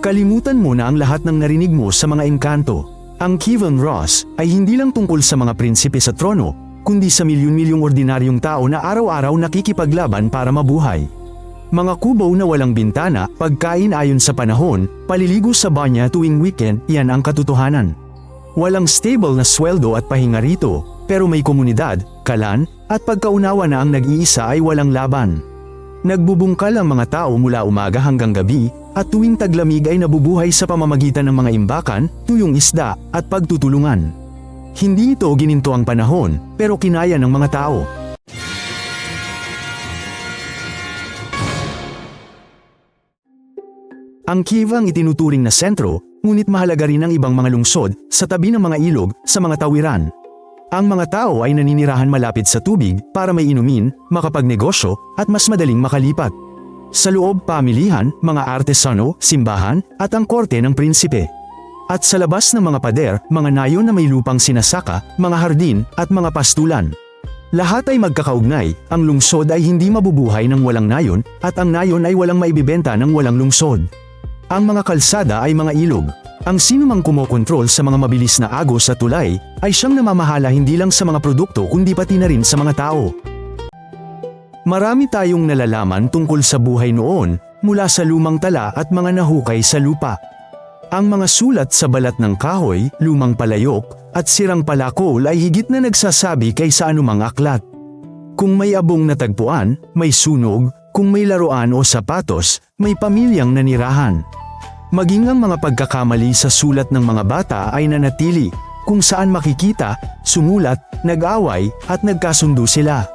Kalimutan mo na ang lahat ng narinig mo sa mga engkanto. Ang Kievan Ross ay hindi lang tungkol sa mga prinsipe sa trono, kundi sa milyon-milyong ordinaryong tao na araw-araw nakikipaglaban para mabuhay. Mga kubo na walang bintana, pagkain ayon sa panahon, paliligo sa banya tuwing weekend, yan ang katotohanan. Walang stable na sweldo at pahinga rito, pero may komunidad, kalan, at pagkaunawa na ang nag-iisa ay walang laban. Nagbubungkal ang mga tao mula umaga hanggang gabi, at tuwing taglamig ay nabubuhay sa pamamagitan ng mga imbakan, tuyong isda, at pagtutulungan. Hindi ito gininto ang panahon, pero kinaya ng mga tao. Ang Kiev ang itinuturing na sentro, ngunit mahalaga rin ang ibang mga lungsod, sa tabi ng mga ilog, sa mga tawiran. Ang mga tao ay naninirahan malapit sa tubig para may inumin, makapagnegosyo, at mas madaling makalipat. Sa loob pamilihan, mga artesano, simbahan, at ang korte ng prinsipe. At sa labas ng mga pader, mga nayon na may lupang sinasaka, mga hardin, at mga pastulan. Lahat ay magkakaugnay, ang lungsod ay hindi mabubuhay ng walang nayon, at ang nayon ay walang maibibenta ng walang lungsod. Ang mga kalsada ay mga ilog. Ang sinumang kumokontrol sa mga mabilis na agos at tulay, ay siyang namamahala hindi lang sa mga produkto kundi pati na rin sa mga tao. Marami tayong nalalaman tungkol sa buhay noon, mula sa lumang tala at mga nahukay sa lupa. Ang mga sulat sa balat ng kahoy, lumang palayok, at sirang palakol ay higit na nagsasabi kaysa anumang aklat. Kung may abong natagpuan, may sunog, kung may laruan o sapatos, may pamilyang nanirahan. Maging ang mga pagkakamali sa sulat ng mga bata ay nanatili, kung saan makikita, sumulat, nag-away, at nagkasundo sila.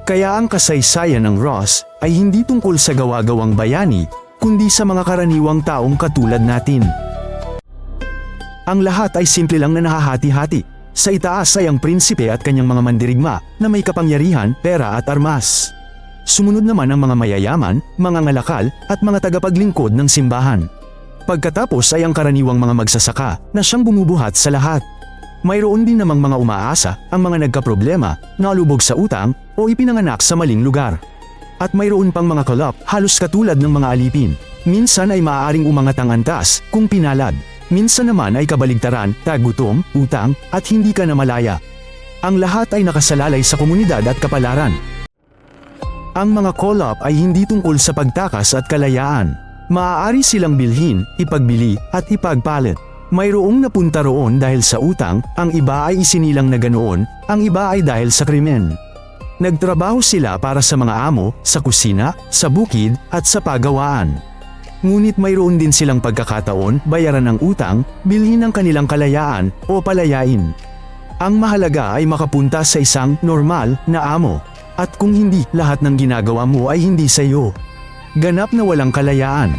Kaya ang kasaysayan ng Ross ay hindi tungkol sa gawa-gawang bayani, kundi sa mga karaniwang taong katulad natin. Ang lahat ay simple lang na nahahati-hati. Sa itaas ay ang prinsipe at kanyang mga mandirigma na may kapangyarihan, pera at armas. Sumunod naman ang mga mayayaman, mga ngalakal, at mga tagapaglingkod ng simbahan. Pagkatapos ay ang karaniwang mga magsasaka na siyang bumubuhat sa lahat. Mayroon din namang mga umaasa, ang mga nagkaproblema, nalubog sa utang, o ipinanganak sa maling lugar. At mayroon pang mga kalap, halos katulad ng mga alipin. Minsan ay maaaring umangat ang antas, kung pinalad. Minsan naman ay kabaligtaran, tagutom, utang, at hindi ka na malaya. Ang lahat ay nakasalalay sa komunidad at kapalaran. Ang mga call-up ay hindi tungkol sa pagtakas at kalayaan. Maaari silang bilhin, ipagbili, at ipagpalit. Mayroong napunta roon dahil sa utang, ang iba ay isinilang na ganoon, ang iba ay dahil sa krimen. Nagtrabaho sila para sa mga amo, sa kusina, sa bukid, at sa pagawaan. Ngunit mayroon din silang pagkakataon, bayaran ng utang, bilhin ang kanilang kalayaan, o palayain. Ang mahalaga ay makapunta sa isang normal na amo. At kung hindi, lahat ng ginagawa mo ay hindi sa iyo. Ganap na walang kalayaan.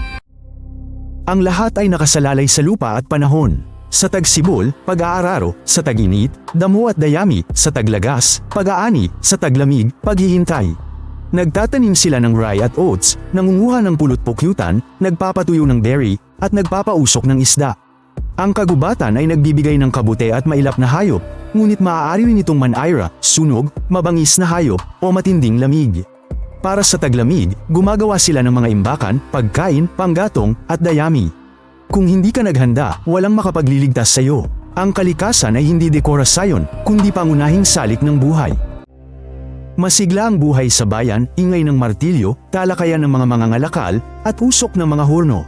Ang lahat ay nakasalalay sa lupa at panahon. Sa tagsibol, pag-aararo, sa taginit, damo at dayami, sa taglagas, pag-aani, sa taglamig, paghihintay. Nagtatanim sila ng rye at oats, nangunguha ng pulot-pukyutan, nagpapatuyo ng berry, at nagpapausok ng isda. Ang kagubatan ay nagbibigay ng kabute at mailap na hayop, ngunit maaari rin itong manayra, sunog, mabangis na hayop, o matinding lamig. Para sa taglamig, gumagawa sila ng mga imbakan, pagkain, panggatong, at dayami. Kung hindi ka naghanda, walang makapagliligtas sa iyo. Ang kalikasan ay hindi dekorasyon, kundi pangunahing salik ng buhay. Masigla ang buhay sa bayan, ingay ng martilyo, talakayan ng mga mangangalakal, at usok ng mga horno.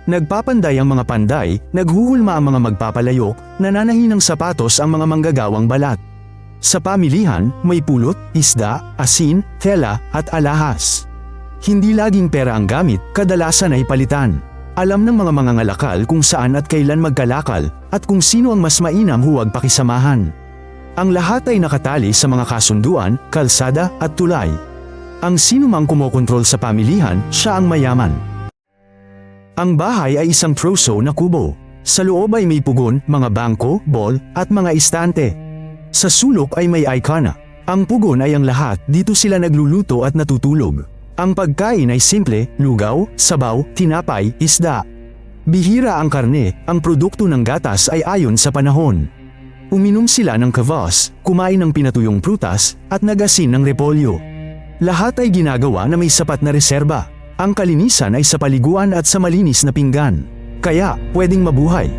Nagpapanday ang mga panday, naghuhulma ang mga magpapalayok, nananahi ng sapatos ang mga manggagawang balat. Sa pamilihan, may pulot, isda, asin, tela, at alahas. Hindi laging pera ang gamit, kadalasan ay palitan. Alam ng mga mangangalakal kung saan at kailan magkalakal, at kung sino ang mas mainam huwag pakisamahan. Ang lahat ay nakatali sa mga kasunduan, kalsada, at tulay. Ang sinumang kumokontrol sa pamilihan, siya ang mayaman. Ang bahay ay isang troso na kubo. Sa loob ay may pugon, mga bangko, ball, at mga istante. Sa sulok ay may ikona. Ang pugon ay ang lahat, dito sila nagluluto at natutulog. Ang pagkain ay simple, lugaw, sabaw, tinapay, isda. Bihira ang karne, ang produkto ng gatas ay ayon sa panahon. Uminom sila ng kvass, kumain ng pinatuyong prutas, at nagasin ng repolyo. Lahat ay ginagawa na may sapat na reserba. Ang kalinisan ay sa paliguan at sa malinis na pinggan. kaya pwedeng mabuhay.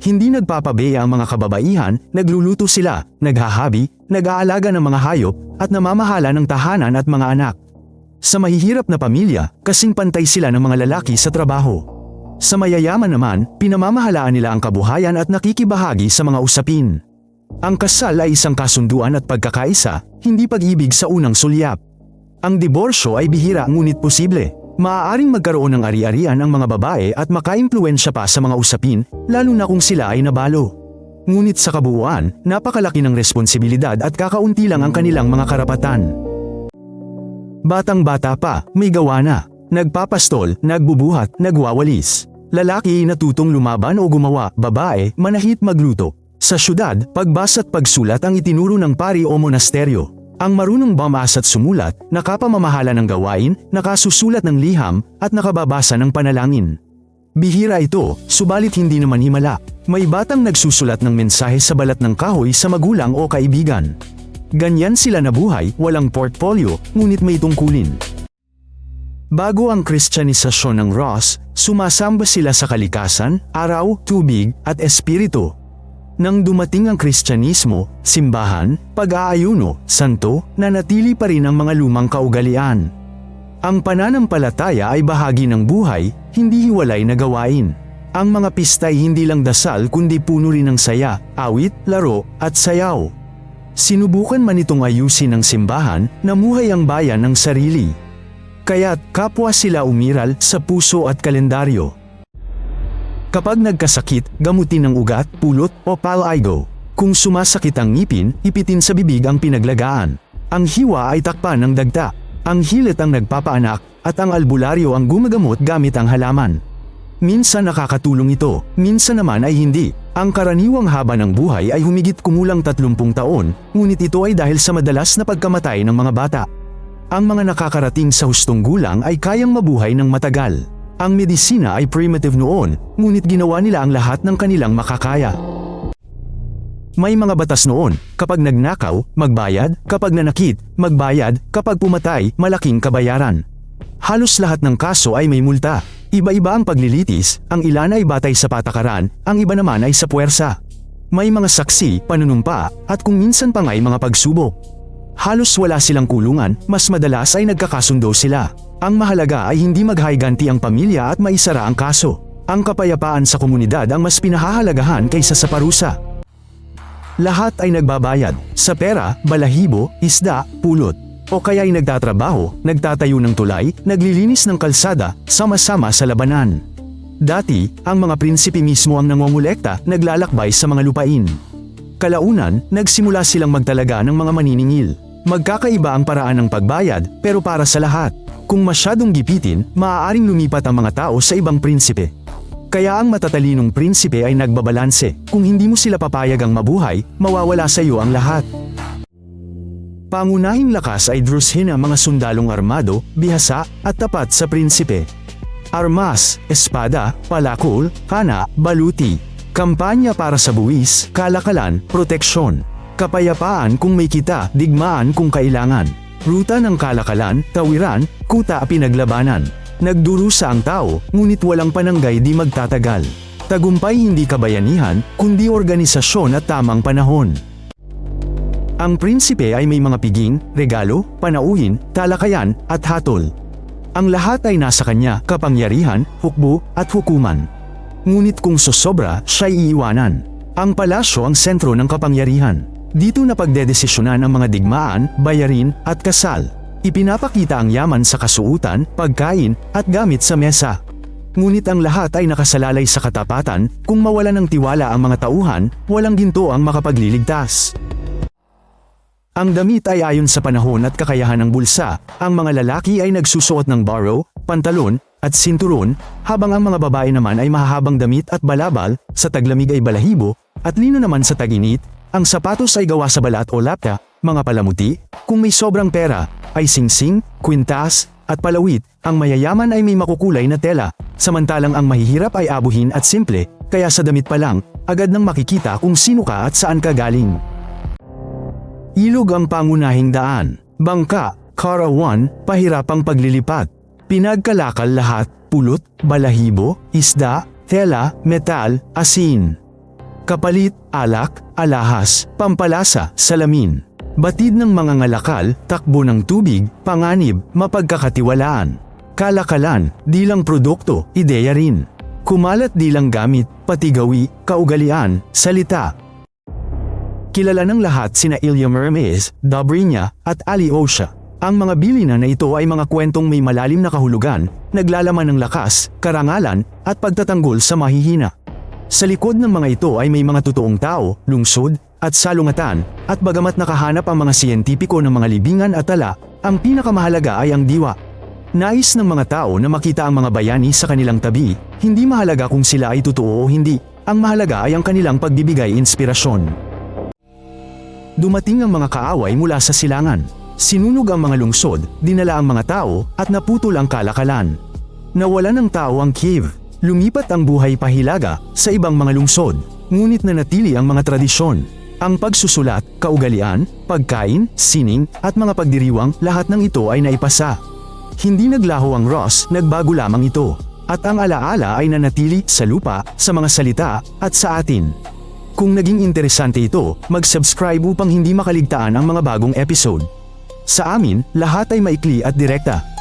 Hindi nagpapabeya ang mga kababaihan, nagluluto sila, naghahabi, nag-aalaga ng mga hayop, at namamahala ng tahanan at mga anak. Sa mahihirap na pamilya, kasing pantay sila ng mga lalaki sa trabaho. Sa mayayaman naman, pinamamahalaan nila ang kabuhayan at nakikibahagi sa mga usapin. Ang kasal ay isang kasunduan at pagkakaisa, hindi pag-ibig sa unang sulyap. Ang diborsyo ay bihira ngunit posible. Maaaring magkaroon ng ari-arian ang mga babae at makaimpluwensya pa sa mga usapin, lalo na kung sila ay nabalo. Ngunit sa kabuuan, napakalaki ng responsibilidad at kakaunti lang ang kanilang mga karapatan. Batang-bata pa, may gawa na. Nagpapastol, nagbubuhat, nagwawalis. Lalaki natutong lumaban o gumawa, babae, manahit magluto. Sa syudad, pagbasa at pagsulat ang itinuro ng pari o monasteryo. Ang marunong bumasa at sumulat, nakapamamahala ng gawain, nakasusulat ng liham, at nakababasa ng panalangin. Bihira ito, subalit hindi naman himala. May batang nagsusulat ng mensahe sa balat ng kahoy sa magulang o kaibigan. Ganyan sila nabuhay, walang portfolio, ngunit may tungkulin. Bago ang Kristyanisasyon ng Ross, sumasamba sila sa kalikasan, araw, tubig, at espiritu. Nang dumating ang Kristyanismo, simbahan, pag-aayuno, santo, nanatili pa rin ang mga lumang kaugalian. Ang pananampalataya ay bahagi ng buhay, hindi hiwalay na gawain. Ang mga pista ay hindi lang dasal kundi puno rin ng saya, awit, laro, at sayaw. Sinubukan man itong ayusin ng simbahan, namuhay ang bayan ng sarili. Kaya't kapwa sila umiral sa puso at kalendaryo. Kapag nagkasakit, gamutin ng ugat, pulot, o palaygo. Kung sumasakit ang ngipin, ipitin sa bibig ang pinaglagaan. Ang hiwa ay takpan ng dagta. Ang hilit ang nagpapaanak, at ang albularyo ang gumagamot gamit ang halaman. Minsan nakakatulong ito, minsan naman ay hindi. Ang karaniwang haba ng buhay ay humigit kumulang 30 taon, ngunit ito ay dahil sa madalas na pagkamatay ng mga bata. Ang mga nakakarating sa hustong gulang ay kayang mabuhay ng matagal. Ang medisina ay primitive noon, ngunit ginawa nila ang lahat ng kanilang makakaya. May mga batas noon, kapag nagnakaw, magbayad, kapag nanakit, magbayad, kapag pumatay, malaking kabayaran. Halos lahat ng kaso ay may multa. Iba-iba ang paglilitis, ang ilan ay batay sa patakaran, ang iba naman ay sa puwersa. May mga saksi, panunumpa, at kung minsan pa nga'y mga pagsubok. Halos wala silang kulungan, mas madalas ay nagkakasundo sila. Ang mahalaga ay hindi maghayganti ang pamilya at maisara ang kaso. Ang kapayapaan sa komunidad ang mas pinahahalagahan kaysa sa parusa. Lahat ay nagbabayad, sa pera, balahibo, isda, pulot. O kaya ay nagtatrabaho, nagtatayo ng tulay, naglilinis ng kalsada, sama-sama sa labanan. Dati, ang mga prinsipe mismo ang nangongolekta, naglalakbay sa mga lupain. Kalaunan, nagsimula silang magtalaga ng mga maniningil. Magkakaiba ang paraan ng pagbayad, pero para sa lahat. Kung masyadong gipitin, maaaring lumipat ang mga tao sa ibang prinsipe. Kaya ang matatalinong prinsipe ay nagbabalanse. Kung hindi mo sila papayagang mabuhay, mawawala sa iyo ang lahat. Pangunahing lakas ay drusin ang mga sundalong armado, bihasa, at tapat sa prinsipe. Armas, espada, palakol, kana, baluti. Kampanya para sa buwis, kalakalan, proteksyon. Kapayapaan kung may kita, digmaan kung kailangan. Ruta ng kalakalan, tawiran, kuta pinaglabanan. Nagdurusa ang tao, ngunit walang pananggay di magtatagal. Tagumpay hindi kabayanihan, kundi organisasyon at tamang panahon. Ang prinsipe ay may mga piging, regalo, panauhin, talakayan, at hatol. Ang lahat ay nasa kanya, kapangyarihan, hukbo, at hukuman. Ngunit kung sosobra, siya'y iiwanan. Ang palasyo ang sentro ng kapangyarihan. Dito na pagdedesisyonan ang mga digmaan, bayarin, at kasal. Ipinapakita ang yaman sa kasuutan, pagkain, at gamit sa mesa. Ngunit ang lahat ay nakasalalay sa katapatan, kung mawala ng tiwala ang mga tauhan, walang ginto ang makapagliligtas. Ang damit ay ayon sa panahon at kakayahan ng bulsa. Ang mga lalaki ay nagsusuot ng baro, pantalon, at sinturon, habang ang mga babae naman ay mahahabang damit at balabal, sa taglamig ay balahibo, at lino naman sa tag-init. Ang sapatos ay gawa sa balat o lapta, mga palamuti, kung may sobrang pera, ay singsing, kwintas, at palawit. Ang mayayaman ay may makukulay na tela, samantalang ang mahihirap ay abuhin at simple, kaya sa damit pa lang, agad nang makikita kung sino ka at saan ka galing. Ilog ang pangunahing daan. Bangka, Karawan, pahirapang paglilipat. Pinagkalakal lahat, pulot, balahibo, isda, tela, metal, asin. Kapalit, alak, alahas, pampalasa, salamin. Batid ng mga ngalakal, takbo ng tubig, panganib, mapagkakatiwalaan. Kalakalan, di lang produkto, ideya rin. Kumalat di lang gamit, pati gawi, kaugalian, salita. Kilala ng lahat sina Ilya Hermes, Dobrynya, at Ali Osha. Ang mga bilinan na ito ay mga kwentong may malalim na kahulugan, naglalaman ng lakas, karangalan, at pagtatanggol sa mahihina. Sa likod ng mga ito ay may mga totoong tao, lungsod, at salungatan, at bagamat nakahanap ang mga siyentipiko ng mga libingan at tala, ang pinakamahalaga ay ang diwa. Nais ng mga tao na makita ang mga bayani sa kanilang tabi, hindi mahalaga kung sila ay totoo o hindi, ang mahalaga ay ang kanilang pagbibigay inspirasyon. Dumating ang mga kaaway mula sa silangan. Sinunog ang mga lungsod, dinala ang mga tao, at naputol ang kalakalan. Nawalan ng tao ang cave. Lumipat ang buhay pahilaga sa ibang mga lungsod, ngunit nanatili ang mga tradisyon. Ang pagsusulat, kaugalian, pagkain, sining, at mga pagdiriwang, lahat ng ito ay naipasa. Hindi naglaho ang Ross, nagbago lamang ito. At ang alaala ay nanatili sa lupa, sa mga salita, at sa atin. Kung naging interesante ito, mag-subscribe upang hindi makaligtaan ang mga bagong episode. Sa amin, lahat ay maikli at direkta.